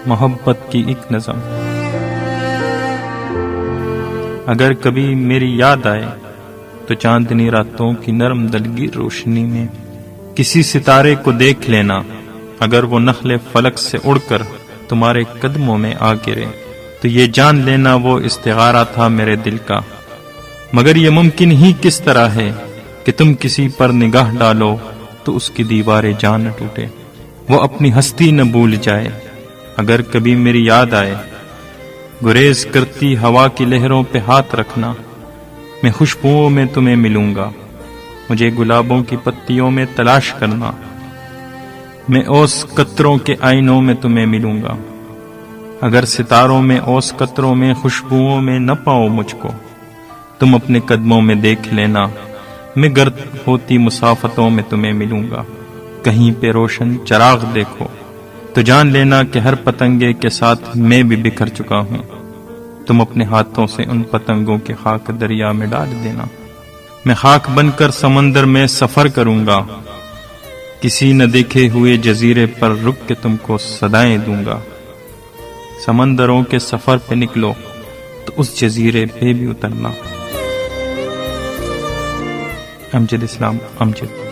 محبت کی ایک نظم۔ اگر کبھی میری یاد آئے تو چاندنی راتوں کی نرم دلگی روشنی میں کسی ستارے کو دیکھ لینا، اگر وہ نخل فلک سے اڑ کر تمہارے قدموں میں آ گرے تو یہ جان لینا وہ استغارہ تھا میرے دل کا۔ مگر یہ ممکن ہی کس طرح ہے کہ تم کسی پر نگاہ ڈالو تو اس کی دیواریں جان نہ ٹوٹے، وہ اپنی ہستی نہ بھول جائے۔ اگر کبھی میری یاد آئے، گریز کرتی ہوا کی لہروں پہ ہاتھ رکھنا، میں خوشبوؤں میں تمہیں ملوں گا، مجھے گلابوں کی پتیوں میں تلاش کرنا، میں اوس قطروں کے آئینوں میں تمہیں ملوں گا۔ اگر ستاروں میں اوس قطروں میں خوشبوؤں میں نہ پاؤ مجھ کو، تم اپنے قدموں میں دیکھ لینا، میں گرد ہوتی مسافتوں میں تمہیں ملوں گا۔ کہیں پہ روشن چراغ دیکھو تو جان لینا کہ ہر پتنگے کے ساتھ میں بھی بکھر چکا ہوں، تم اپنے ہاتھوں سے ان پتنگوں کے خاک دریا میں ڈال دینا۔ میں خاک بن کر سمندر میں سفر کروں گا، کسی نہ دیکھے ہوئے جزیرے پر رک کے تم کو صدائیں دوں گا۔ سمندروں کے سفر پہ نکلو تو اس جزیرے پہ بھی اترنا۔ امجد اسلام امجد۔